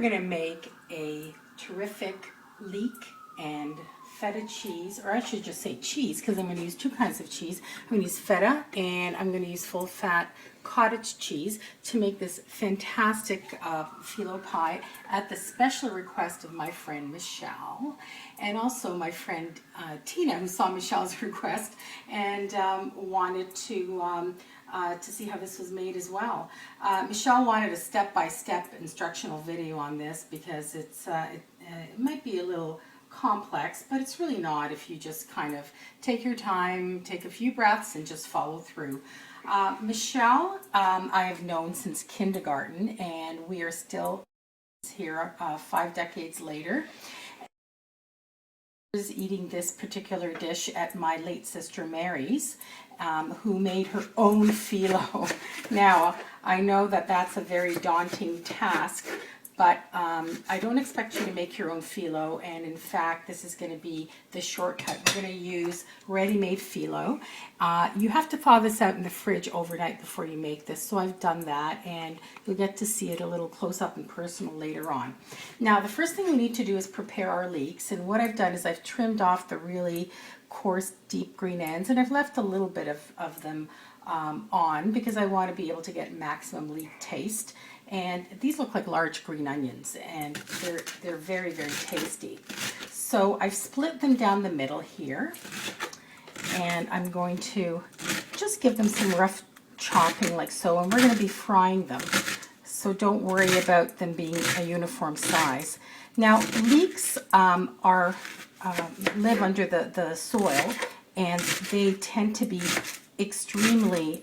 going to make a terrific leek and feta cheese, or I should just say cheese, because I'm going to use two kinds of cheese. I'm going to use feta and I'm going to use full fat cottage cheese to make this fantastic phyllo pie at the special request of my friend Michelle, and also my friend Tina, who saw Michelle's request and wanted to see how this was made as well. Michelle wanted a step-by-step instructional video on this because it might be a little complex, but it's really not if you just kind of take your time, take a few breaths, and just follow through. Michelle, I have known since kindergarten, and we are still here 5 decades later. I was eating this particular dish at my late sister Mary's, who made her own phyllo. Now, I know that that's a very daunting task, but I don't expect you to make your own phyllo, and in fact, this is going to be the shortcut. We're going to use ready-made phyllo. You have to thaw this out in the fridge overnight before you make this, so I've done that, and you'll get to see it a little close-up and personal later on. Now, the first thing we need to do is prepare our leeks, and what I've done is I've trimmed off the really coarse, deep green ends, and I've left a little bit of them on because I want to be able to get maximum leek taste. And these look like large green onions, and they're very, very tasty. So I've split them down the middle here, and I'm going to just give them some rough chopping like so, and we're going to be frying them. So don't worry about them being a uniform size. Now, leeks live under the soil, and they tend to be extremely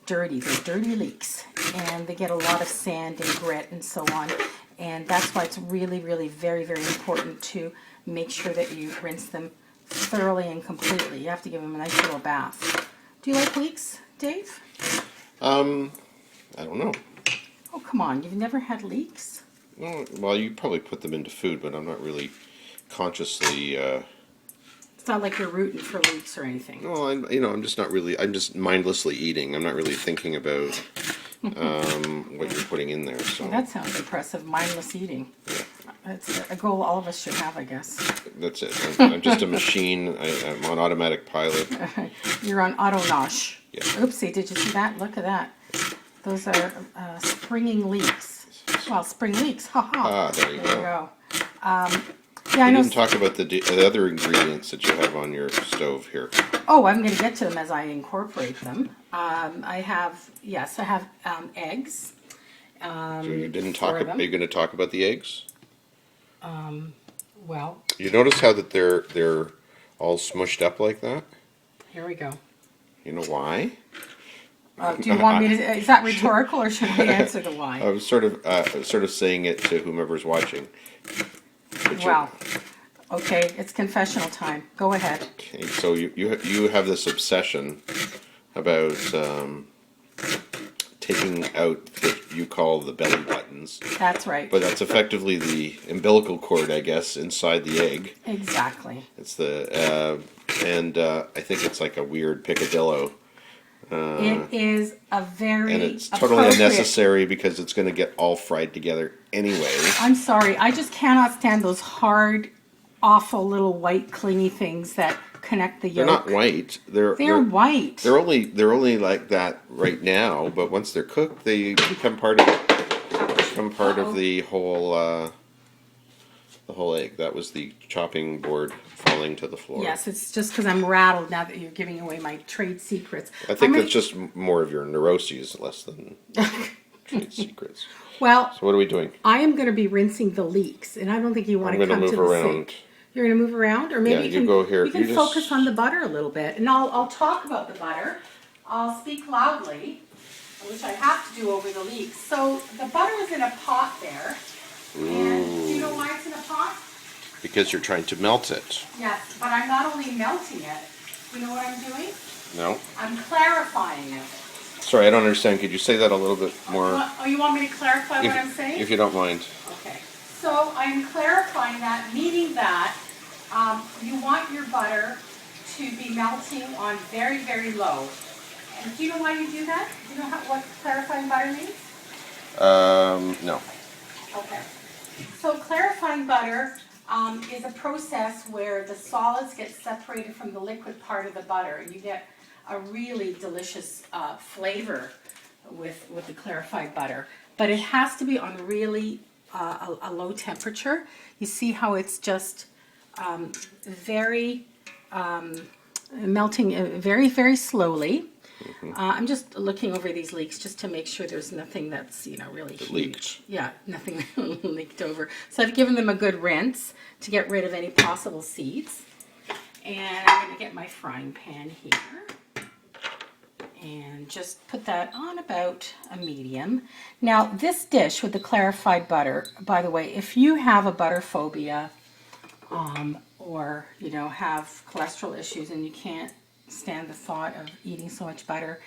dirty. They're dirty leeks, and they get a lot of sand and grit and so on, and that's why it's really, really very, very important to make sure that you rinse them thoroughly and completely. You have to give them a nice little bath. Do you like leeks, Dave? I don't know. Oh, come on, you've never had leeks? Well, you probably put them into food, but I'm not really consciously It's not like you're rooting for leeks or anything. well, I'm just not really. I'm just mindlessly eating. I'm not really thinking about what you're putting in there. So Well, that sounds impressive. Mindless eating. yeah, That's a goal all of us should have, I guess. that's it. I'm just a machine. I'm on automatic pilot. You're on auto nosh. Yeah. Oopsie, did you see that? Look at that. Those are springing leeks. Well, spring leeks. Ha ha. Ah, there you go. Yeah, I know. You didn't talk about the other ingredients that you have on your stove here. Oh, I'm going to get to them as I incorporate them. I have eggs. So you didn't talk. Are you going to talk about the eggs? Well, you notice how that they're all smushed up like that? Here we go. You know why? Do you want me to? Is that rhetorical, or should we answer the why? I was sort of saying it to whomever's watching. Well, okay, it's confessional time. Go ahead. Okay, so you have this obsession about taking out what you call the belly buttons. That's right. But that's effectively the umbilical cord, I guess, inside the egg. Exactly. It's the I think it's like a weird picadillo. It is a very and it's totally unnecessary because it's going to get all fried together anyway. I'm sorry, I just cannot stand those hard, awful little white clingy things that connect the yolk. They're not white. They're white. They're only like that right now, but once they're cooked, they become part of the whole egg. That was the chopping board falling to the floor. Yes, it's just because I'm rattled now that you're giving away my trade secrets. I think that's just more of your neuroses, less than trade secrets. Well, so what are we doing? I am going to be rincing the leeks, and I don't think you want to come to the sink. You're going to move around, or maybe you go here. You can focus on the butter a little bit, and I'll talk about the butter. I'll speak loudly, which I have to do over the leeks. So the butter is in a pot there. Ooh. And do you know why it's in a pot? Because you're trying to melt it. Yes, but I'm not only melting it. You know what I'm doing? No. I'm clarifying it. Sorry, I don't understand. Could you say that a little bit more? You want me to clarify what I'm saying? If you don't mind. Okay. So I'm clarifying that, meaning that you want your butter to be melting on very, very low. And do you know why you do that? Do you know what clarifying butter means? No. Okay. So clarifying butter is a process where the solids get separated from the liquid part of the butter, and you get a really delicious flavor with the clarified butter. But it has to be on really a low temperature. You see how it's just very melting very, very slowly. I'm just looking over these leeks just to make sure there's nothing that's, really huge. Leaked. Yeah, nothing leaked over. So I've given them a good rinse to get rid of any possible seeds. And I'm going to get my frying pan here and just put that on about a medium. Now, this dish with the clarified butter, by the way, if you have a butter phobia or, have cholesterol issues and you can't stand the thought of eating so much butter,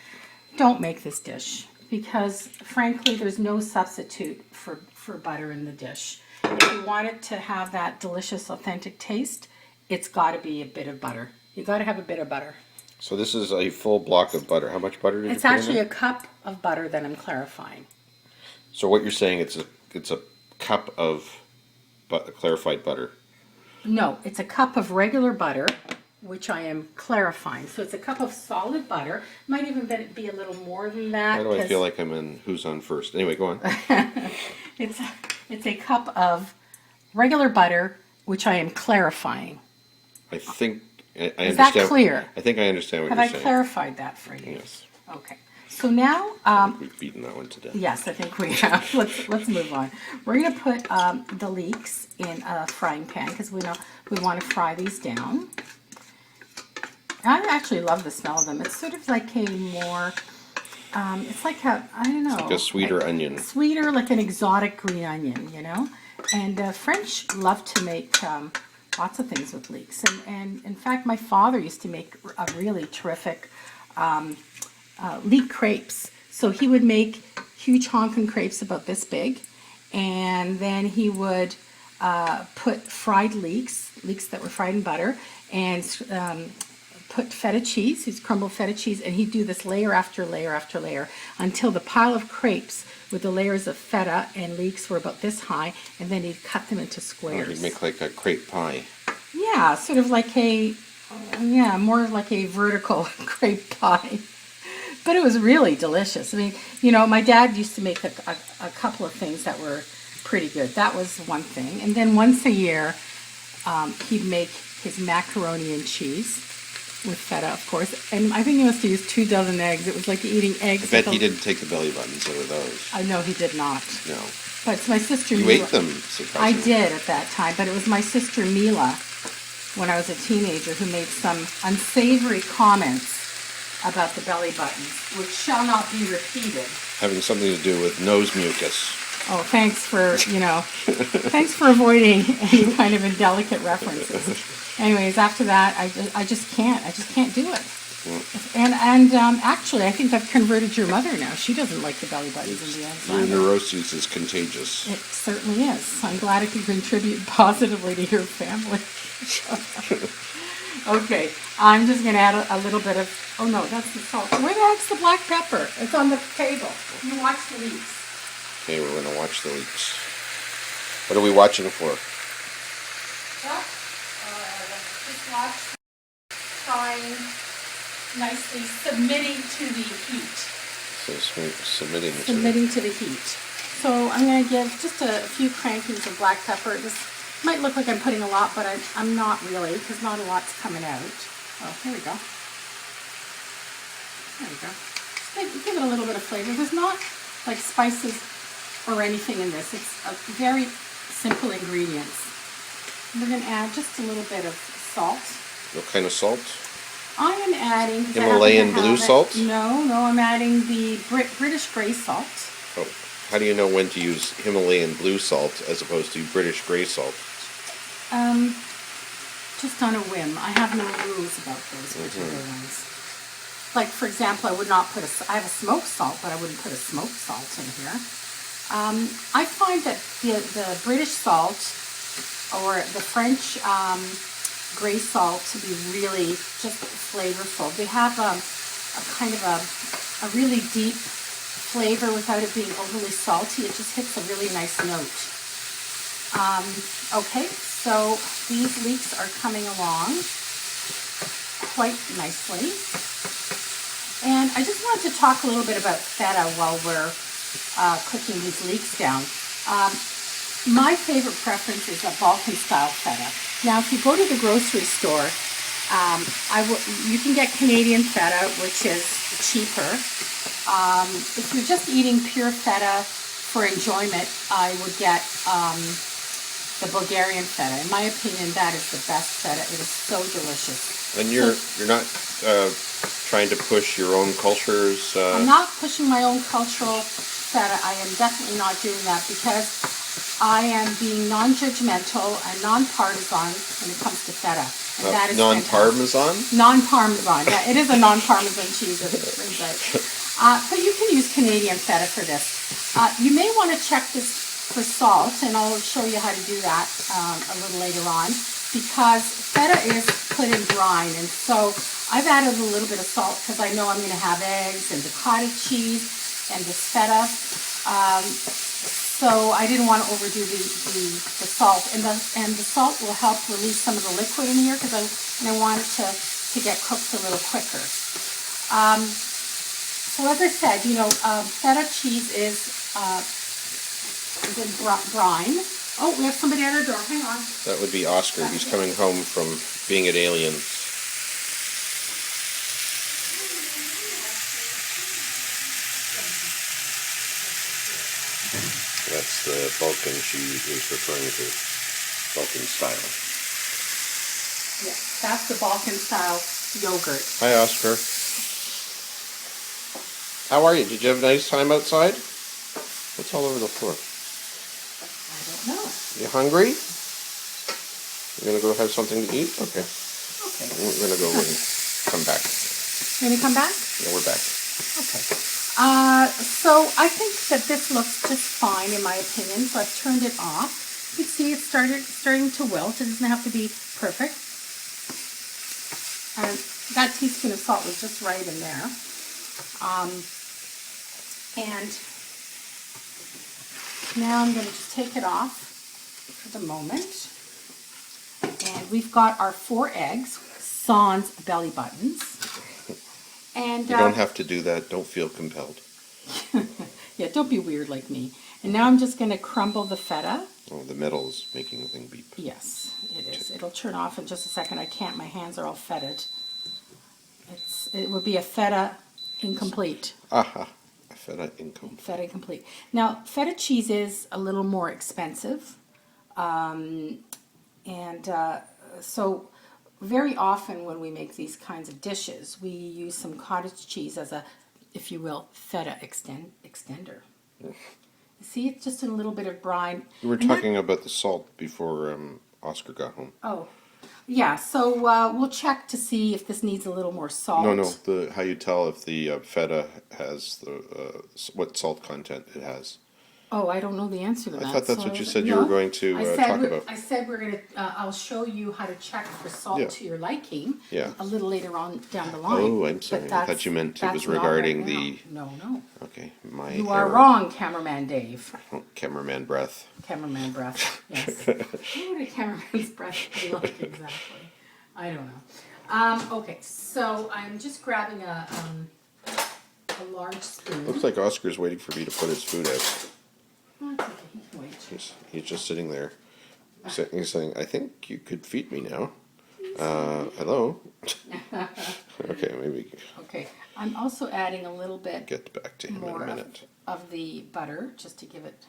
don't make this dish, because frankly there's no substitute for butter in the dish. If you want it to have that delicious authentic taste, it's got to be a bit of butter. You got to have a bit of butter. So this is a full block of butter. How much butter did you put in It's actually there? a cup of butter that I'm clarifying. So what you're saying, it's a cup of clarified butter. No, it's a cup of regular butter, which I am clarifying. So it's a cup of solid butter. Might even be a little more than that. Why do I feel like I'm in Who's on First? Anyway, go on. It's a cup of regular butter, which I am clarifying. I think I understand. Is that clear? I think I understand what Have you're I saying. clarified that for you? Yes. Okay. So now, We've beaten that one to death. yes, I think we have. Let's move on. We're going to put the leeks in a frying pan because we want to fry these down. I actually love the smell of them. It's sort of like a more, it's like I don't know. Like a sweeter onion. Sweeter, like an exotic green onion, And French love to make lots of things with leeks. And in fact, my father used to make a really terrific leek crepes. So he would make huge honking crepes about this big, and then he would put fried leeks that were fried in butter, and put feta cheese, he's crumbled feta cheese, and he'd do this layer after layer after layer until the pile of crepes with the layers of feta and leeks were about this high, and then he'd cut them into squares. He'd make like a crepe pie. Yeah, sort of like more like a vertical crepe pie. But it was really delicious. I mean, my dad used to make a couple of things that were pretty good. That was one thing. And then once a year, he'd make his macaroni and cheese with feta, of course. And I think he must have used 2 dozen eggs. It was like eating eggs. I bet he didn't take the belly buttons out of those. No, he did not. No. But it's my sister You Mila. ate them, I surprisingly. did at that time, but it was my sister Mila, when I was a teenager, who made some unsavory comments about the belly buttons, which shall not be repeated. Having something to do with nose mucus. Oh, thanks for, thanks for avoiding any kind of indelicate references. Anyways, after that, I just can't do it. And actually, I think I've converted your mother now. She doesn't like the belly buttons in the end. Your neuroses is contagious. It certainly is. I'm glad it can contribute positively to your family. Okay, I'm just going to add a little bit of, oh no, that's the salt. Where the heck's the black pepper? It's on the table. You watch the leeks. Okay, we're going to watch the leeks. What are we watching for? Well, just watch frying nicely, submitting to the heat. So submitting To the heat. So I'm going to give just a few crankings of black pepper. This might look like I'm putting a lot, but I'm not really, because not a lot's coming out. Oh, here we go. There we go. Just give it a little bit of flavor. There's not like spices or anything in this. It's a very simple ingredients. We're going to add just a little bit of salt. What kind of salt? I am adding Himalayan blue salt? No, I'm adding the British grey salt. Oh, how do you know when to use Himalayan blue salt as opposed to British grey salt? Just on a whim. I have no rules about those particular ones. Like, for example, I have a smoked salt, but I wouldn't put a smoked salt in here. I find that the British salt or the French grey salt to be really just flavorful. They have a kind of a really deep flavor without it being overly salty. It just hits a really nice note. Okay, so these leeks are coming along quite nicely. And I just wanted to talk a little bit about feta while we're cooking these leeks down. My favorite preference is a Balkan style feta. Now, if you go to the grocery store, you can get Canadian feta, which is cheaper. If you're just eating pure feta for enjoyment, I would get the Bulgarian feta. In my opinion, that is the best feta. It is so delicious. And you're not trying to push your own cultures? I'm not pushing my own cultural feta. I am definitely not doing that because I am being non-judgmental and non-partisan when it comes to feta. And that is non-parmesan? Non-parmesan. Yeah, it is a non-parmesan cheese that it brings out. But you can use Canadian feta for this. You may want to check this for salt, and I'll show you how to do that a little later on, because feta is put in brine, and so I've added a little bit of salt because I know I'm going to have eggs and the cottage cheese and this feta. So I didn't want to overdo the salt, and the salt will help release some of the liquid in here because I want it to get cooked a little quicker. So as I said, feta cheese is in brine. Oh, we have somebody at our door. Hang on. That would be Oscar. He's coming home from being at Aliens. That's the Balkan she is referring to. Balkan style. Yes, that's the Balkan style yogurt. Hi, Oscar. How are you? Did you have a nice time outside? What's all over the floor? I don't know. You hungry? You gonna go have something to eat? Okay. Okay. We're gonna go and come back. Can we come back? Yeah, we're back. Okay. So I think that this looks just fine in my opinion. So I've turned it off. You can see it's starting to wilt. It doesn't have to be perfect. And that teaspoon of salt was just right in there. And now I'm going to just take it off for the moment. And we've got our 4 eggs, sans belly buttons. And You don't have to do that. Don't feel compelled. yeah, don't be weird like me. And now I'm just going to crumble the feta. Oh, the metal is making the thing beep. Yes, it is. It'll turn off in just a second. I can't. My hands are all fetid. It would be a feta incomplete. Aha, a feta incomplete. Feta incomplete. Now, feta cheese is a little more expensive. So very often when we make these kinds of dishes, we use some cottage cheese as a, if you will, feta extender. You see, it's just a little bit of brine. You were talking about the salt before Oscar got home. Oh, yeah. So we'll check to see if this needs a little more salt. No. How you tell if the feta has what salt content it has. Oh, I don't know the answer to that. I thought that's what you said no, you were going to talk about. I said we're going to, I'll show you how to check for salt to your liking a little later on down the line. Oh, I'm sorry. I thought you meant it was regarding the... No. Okay, You are wrong, Cameraman Dave. Oh, cameraman breath. Cameraman breath, yes. What would a cameraman's breath be like exactly? I don't know. Okay, so I'm just grabbing a large spoon. Looks like Oscar's waiting for me to put his food out. Oh, it's okay, he can wait. He's just sitting there. He's saying, I think you could feed me now. Hello? Okay, maybe... Okay, I'm also adding a little bit get back to him in a minute. Of the butter, just to give it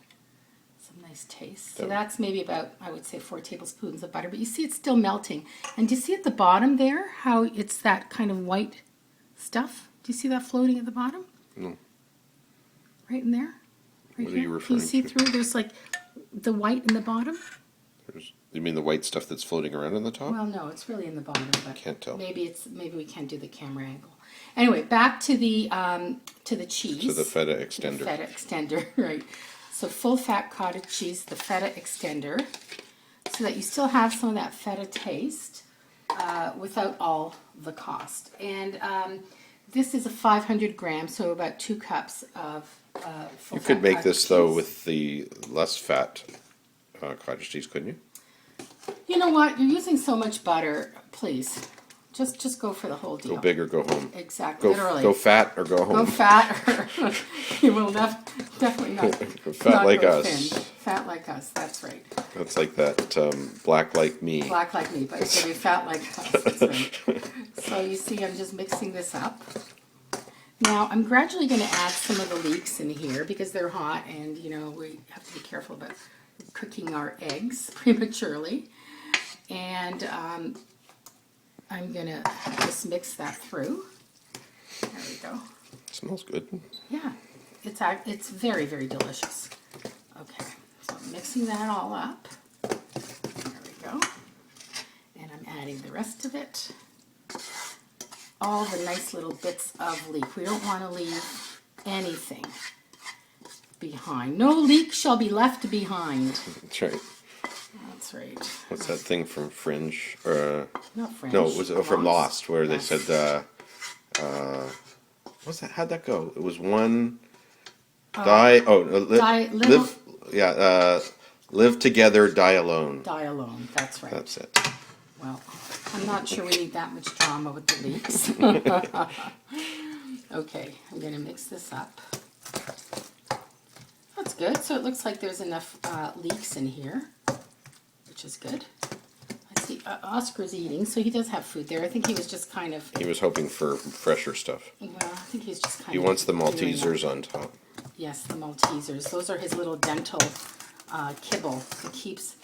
some nice taste. So that's maybe about, I would say, 4 tablespoons of butter. But you see it's still melting. And do you see at the bottom there how it's that kind of white stuff? Do you see that floating at the bottom? No. Right in there? Right what here? are you referring to? Can you see to? through? There's like the white in the bottom. You mean the white stuff that's floating around on the top? Well, no, it's really in the bottom. But can't tell. Maybe we can't do the camera angle. Anyway, back to the cheese. To the feta extender. The feta extender, right. So full fat cottage cheese, the feta extender, so that you still have some of that feta taste without all the cost. And this is a 500 grams, so about 2 cups of full fat. You could make cottage this cheese. though with the less fat cottage cheese, couldn't you? You know what? You're using so much butter. Please, just go for the whole deal. Go big or go home. Exactly. Literally. Go fat or go home. Go fat, or you will definitely not. Fat not like go us. Thin. Fat like us. That's right. That's like that black like me. Black like me, but it's gonna be fat like us. That's right. So you see, I'm just mixing this up. Now I'm gradually going to add some of the leeks in here because they're hot, and you know we have to be careful about cooking our eggs prematurely. And I'm going to just mix that through. There we go. Smells good. Yeah, it's very, very delicious. Okay, so I'm mixing that all up. There we go. And I'm adding the rest of it. All the nice little bits of leek. We don't want to leave anything behind. No leek shall be left behind. That's right. That's right. What's that thing from Fringe? Not French. No, it was from Lost, where Yes. they said, what's that? How'd that go? It was one die. Oh, live. Yeah, live together, die alone. Die alone. That's right. That's it. Well, I'm not sure we need that much drama with the leeks. Okay, I'm going to mix this up. That's good. So it looks like there's enough leeks in here, which is good. I see Oscar's eating, so he does have food there. I think he was just kind of... He was hoping for fresher stuff. Well, I think he's just kind He of... wants the doing Maltesers that. on top. Yes, the Maltesers. Those are his little dental kibble. It keeps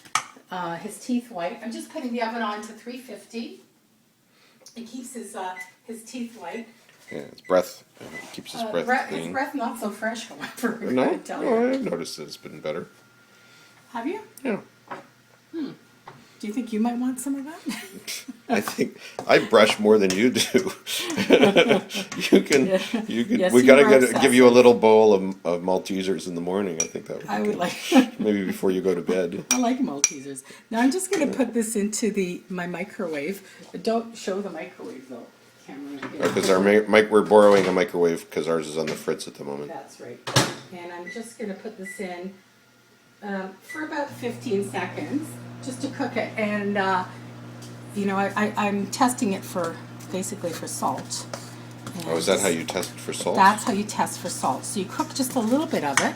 his teeth white. I'm just putting the oven on to 350. It keeps his teeth white. Yeah, his breath. Keeps his breath clean. His breath not so fresh, however. I No? gotta tell you. Oh, I've noticed that it's been better. Have you? Yeah. Do you think you might want some of that? I think I brush more than you do. you can. Yes, we you gotta are give you a little bowl of Maltesers in the morning. I think that would. I would good. like. Maybe before you go to bed. I like Maltesers. Now I'm just going to put this into my microwave. Don't show the microwave though, Cameron. Because we're borrowing a microwave because ours is on the fritz at the moment. That's right. And I'm just going to put this in for about 15 seconds just to cook it. And you know, I'm testing it for basically for salt. And Oh, is that how you test for salt? That's how you test for salt. So you cook just a little bit of it,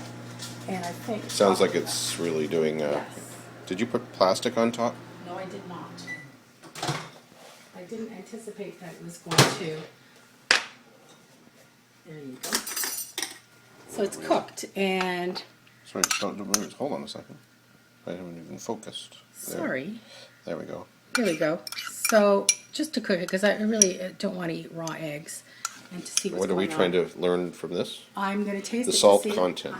and I think Sounds like it's really doing. Yes. Did you put plastic on top? No, I did not. I didn't anticipate that it was going to. There you go. So it's cooked, and Sorry, don't move. Hold on a second. I haven't even focused. There. sorry. There we go. Here we go. So just to cook it, because I really don't want to eat raw eggs, and to see what's What are we going trying on. to learn from this? I'm going to taste The it to salt see- content.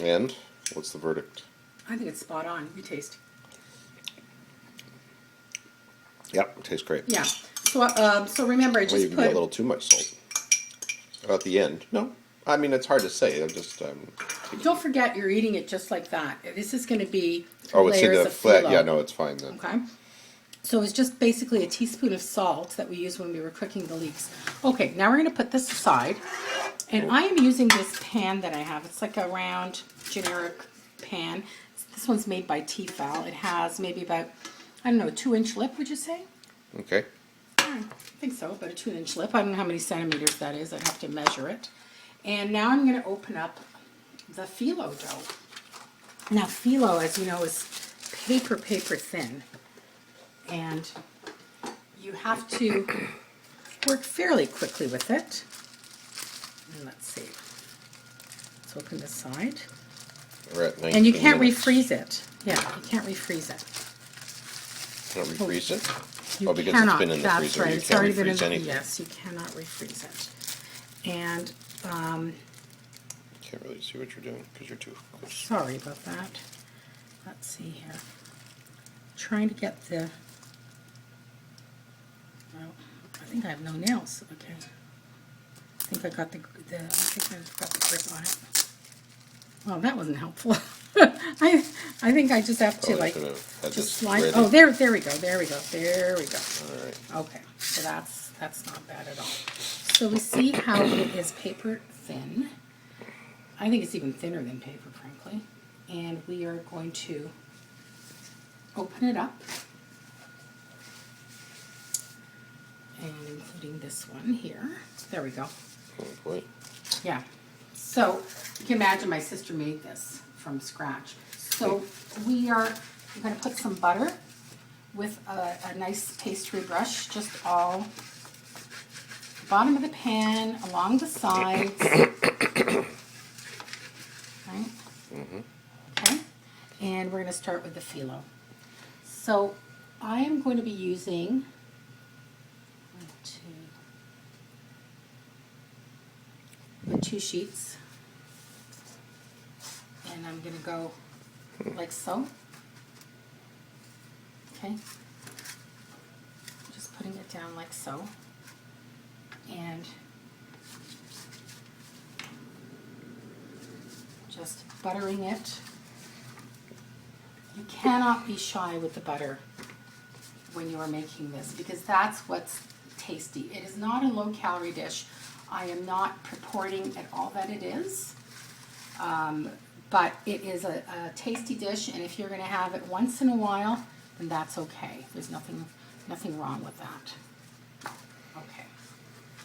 And what's the verdict? I think it's spot on. You taste. Yep, it tastes great. Yeah. So remember, I Well, just you got a put. little too much salt. At the end, no. I mean, it's hard to say. I'm just. Don't forget, you're eating it just like that. This is going to be Oh, it's in layers the of flat. phyllo. Yeah, no, it's fine then. Okay. So it's just basically a teaspoon of salt that we used when we were cooking the leeks. Okay, now we're going to put this aside. And I am using this pan that I have. It's like a round, generic pan. This one's made by Tefal. It has maybe about, I don't know, 2-inch lip, would you say? Okay. I think so, about a 2-inch lip. I don't know how many centimeters that is. I'd have to measure it. And now I'm going to open up the phyllo dough. Now phyllo, as you know, is paper thin. And you have to work fairly quickly with it. And let's see. Let's open this side. We're at 19 And you can't minutes. refreeze it. Yeah, you can't refreeze it. Can't refreeze it? You Oh, because cannot. it's been in the That's freezer. right. You It's can't already been in refreeze the, anything. yes, you cannot refreeze it. And Can't really see what you're doing because you're too close. sorry about that. Let's see here. Trying to get the. Well, I think I have no nails. Okay. I think I got the grip on it. Well, that wasn't helpful. I think I just have to Oh, like gonna have just this slide. ready. Oh, there we go. There we go. All right. Okay, so that's not bad at all. So we see how it is paper thin, I think it's even thinner than paper, frankly. And we are going to open it up. And including this one here. There we go. Oh boy. Yeah. So you can imagine my sister made this from scratch. So we're going to put some butter with a nice pastry brush, just all the bottom of the pan, along the sides. Right? Okay. And we're going to start with the phyllo. So I am going to be using two sheets, and I'm going to go like so. Okay, just putting it down like so, and just buttering it. You cannot be shy with the butter when you are making this, because that's what's tasty. It is not a low-calorie dish. I am not purporting at all that it is, but it is a tasty dish, and if you're going to have it once in a while, then that's okay. There's nothing wrong with that. Okay.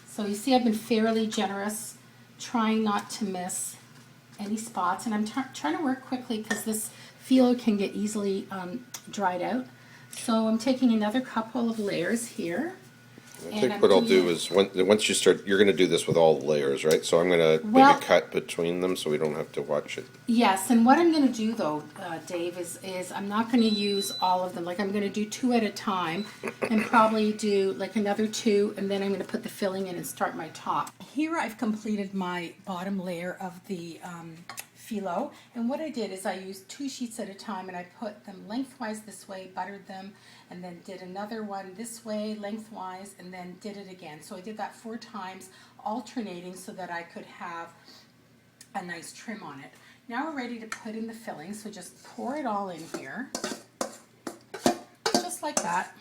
So you see I've been fairly generous, trying not to miss any spots, and I'm trying to work quickly because this phyllo can get easily dried out. So I'm taking another couple of layers here. I think what I'll do is, once you start, you're going to do this with all the layers, right? So I'm going to make a cut between them so we don't have to watch it. Yes, and what I'm going to do though, Dave, is I'm not going to use all of them. Like I'm going to do 2 at a time and probably do like another 2, and then I'm going to put the filling in and start my top. Here I've completed my bottom layer of the phyllo, and what I did is I used 2 sheets at a time, and I put them lengthwise this way, buttered them, and then did another one this way lengthwise, and then did it again. So I did that 4 times, alternating so that I could have a nice trim on it. Now we're ready to put in the filling, so just pour it all in here, just like that.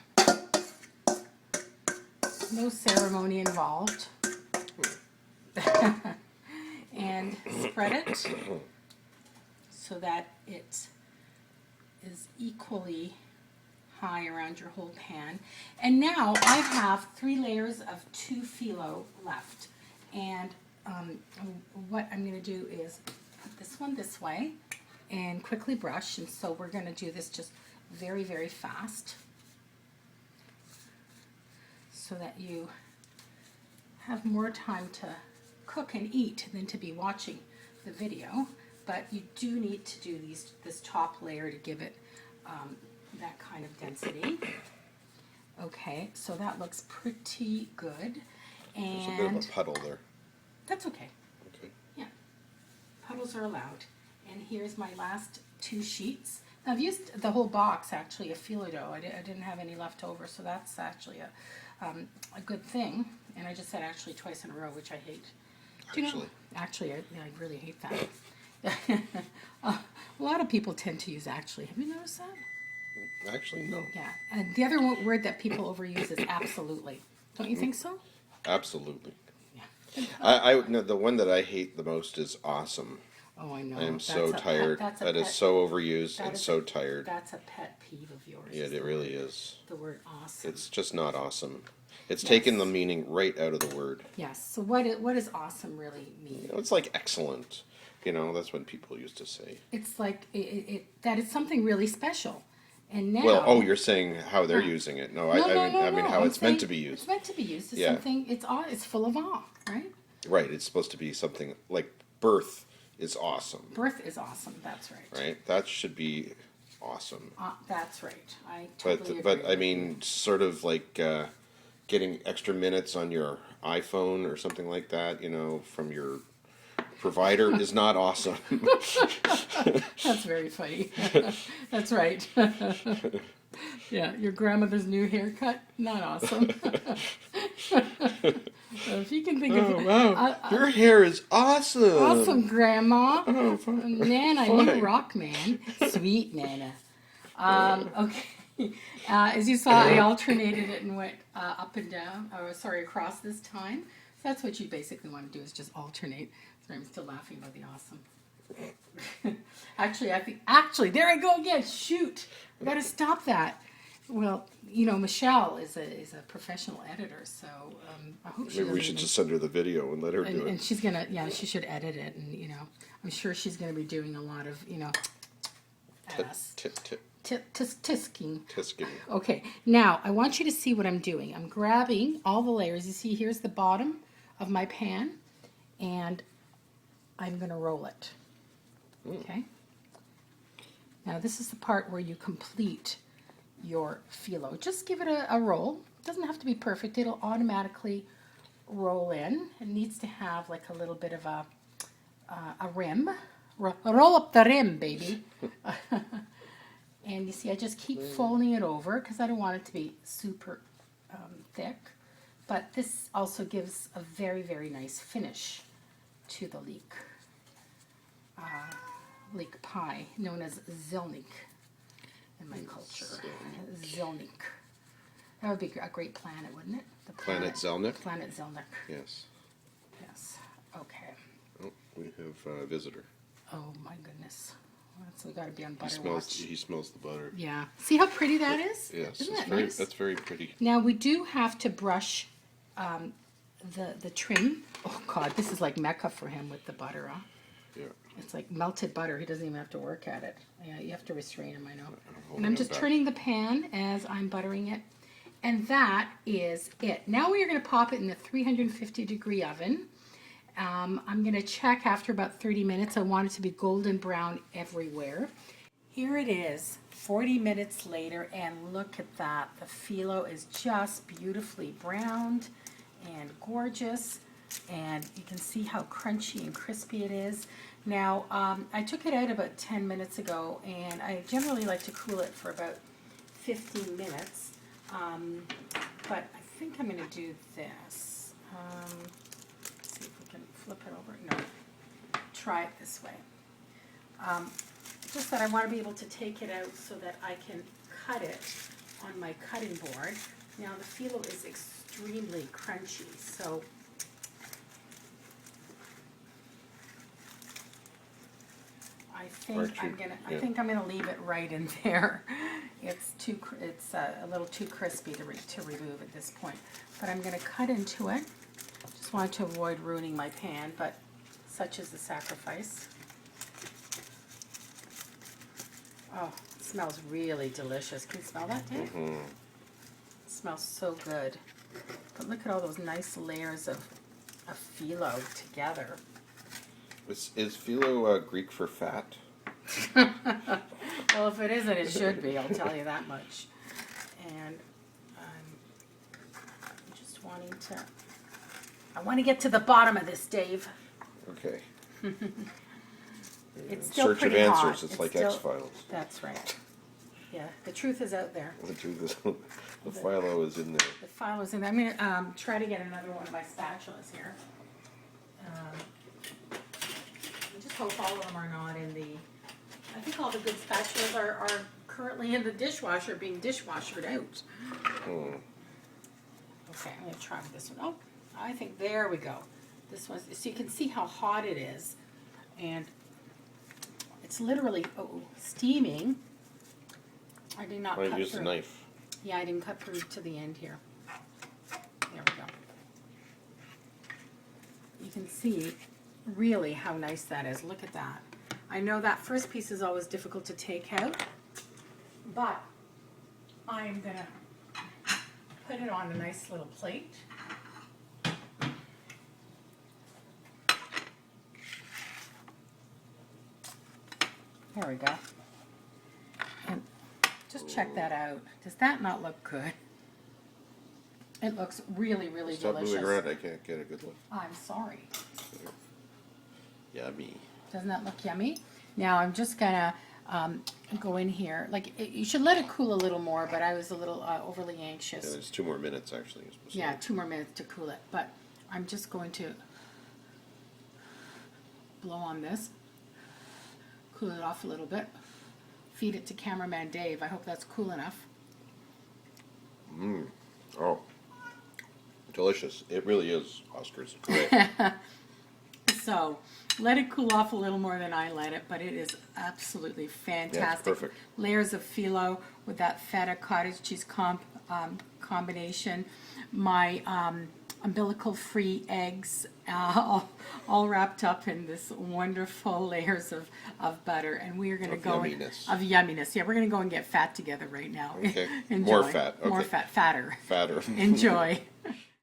No ceremony involved. And spread it so that it is equally high around your whole pan. And now I have 3 layers of 2 phyllo left. And what I'm going to do is put this one this way and quickly brush. And so we're going to do this just very, very fast so that you have more time to cook and eat than to be watching the video. But you do need to do this top layer to give it that kind of density. Okay, so that looks pretty good. And there's a bit of a puddle there. That's okay. Okay. Yeah, puddles are allowed. And here's my last 2 sheets. Now I've used the whole box actually of phyllo dough. I didn't have any left over, so that's actually a good thing. And I just said actually twice in a row, which I hate. Do you know? Actually, I really hate that. A lot of people tend to use actually. Have you noticed that? Actually, no. Yeah. And the other word that people overuse is absolutely. Don't you think so? Absolutely. Yeah. I no, the one that I hate the most is awesome. Oh, I know. I am so tired. That is so overused and so tired. That's a pet peeve of yours. Yeah, it really is. The word awesome. It's just not awesome. It's taken the meaning right out of the word. Yes. So what does awesome really mean? You know, it's like excellent. You know, that's what people used to say. It's like that it's something really special. And now, well, you're saying how they're using it. No, I mean how it's meant to be used. It's meant to be used as something. It's full of awe, right? Right. It's supposed to be something like birth is awesome. Birth is awesome. That's right. Right. That should be awesome. That's right. I totally agree. But I mean, sort of like getting extra minutes on your iPhone or something like that. You know, from your provider is not awesome. That's very funny. That's right. Yeah, your grandmother's new haircut, not awesome. If you can think of wow, your hair is awesome. Awesome, Grandma. Oh, Nana, you rock, man. Sweet Nana. Okay. As you saw, I alternated it and went up and down. Across this time. That's what you basically want to do, is just alternate. Sorry, I'm still laughing about the awesome. Actually, there I go again. Shoot, I got to stop that. Well, you know, Michelle is a professional editor, so I hope she Maybe we doesn't should even- just send her the video and let her do and it. she's gonna, yeah, she should edit it, and you know, I'm sure she's gonna be doing a lot of, you know, ass tisking. Tisking. Okay, now I want you to see what I'm doing. I'm grabbing all the layers. You see, here's the bottom of my pan, and I'm gonna roll it. Okay. Now this is the part where you complete your phyllo. Just give it a roll. It doesn't have to be perfect. It'll automatically roll in. It needs to have like a little bit of a rim. Roll up the rim, baby. And you see, I just keep folding it over because I don't want it to be super thick. But this also gives a very, very nice finish to the leek pie, known as zelnik in my culture. Zelnik. That would be a great planet, wouldn't it? The Planet Zelnik? Planet Zelnik. Yes. Yes. Okay. Oh, we have a visitor. Oh my goodness. So we got to be on He butter smells. watch. He smells the butter. Yeah. See how pretty that is? Yes, Isn't it's that very. nice? That's very pretty. Now we do have to brush the trim. Oh God, this is like Mecca for him with the butter, huh? Yeah. It's like melted butter. He doesn't even have to work at it. Yeah, you have to restrain him, I know. holding And I'm it just back. turning the pan as I'm buttering it. And that is it. Now we are going to pop it in the 350 degree oven. I'm going to check after about 30 minutes. I want it to be golden brown everywhere. Here it is, 40 minutes later, and look at that. The phyllo is just beautifully browned and gorgeous. And you can see how crunchy and crispy it is. Now, I took it out about 10 minutes ago, and I generally like to cool it for about 15 minutes. But I think I'm going to do this. Let's see if we can flip it over. No, try it this way. Just that I want to be able to take it out so that I can cut it on my cutting board. Now, the phyllo is extremely crunchy, so I think I'm gonna leave it right in there. It's a little too crispy to remove at this point. But I'm gonna cut into it. Just wanted to avoid ruining my pan, but such is the sacrifice. Oh, it smells really delicious. Can you smell that, Dave? Mm-hmm. It smells so good. But look at all those nice layers of phyllo together. Is phyllo Greek for fat? Well, if it isn't, it should be. I'll tell you that much. And I'm just wanting to. I want to get to the bottom of this, Dave. Okay. It's still Search of pretty hot. answers. It's like still- X-Files. That's right. Yeah, the truth is out there. The truth is, the phyllo is in there. The file is in there. I'm going to try to get another one of my spatulas here. I just hope all of them are not in the... I think all the good spatulas are currently in the dishwasher, being dishwashered out. Hmm. Okay, I'm going to try with this one. Oh, I think, there we go. This one, so you can see how hot it is. And it's literally steaming. I did not cut I used through. a knife. Yeah, I didn't cut through to the end here. There we go. You can see really how nice that is. Look at that. I know that first piece is always difficult to take out, but I'm gonna put it on a nice little plate. There we go. And just check that out. Does that not look good? It looks really, really Stop delicious. moving around. I can't get a good look. I'm sorry. Yummy. Doesn't that look yummy? Now I'm just gonna go in here. You should let it cool a little more, but I was a little overly Yeah, anxious. there's 2 more minutes actually. You're supposed to Yeah, do. 2 more minutes to cool it. But I'm just going to blow on this, cool it off a little bit, feed it to cameraman Dave. I hope that's cool enough. Oh, Delicious. It really is, Oscar's great. So let it cool off a little more than I let it, but it is absolutely fantastic. perfect. Layers of phyllo with that feta cottage cheese combination. My umbilical-free eggs, all wrapped up in this wonderful layers of butter, and we are going to go yumminess. of yumminess. Yeah, we're going to go and get fat together right now. Okay. Enjoy. More fat. Okay. More fat, fatter. Fatter. Enjoy.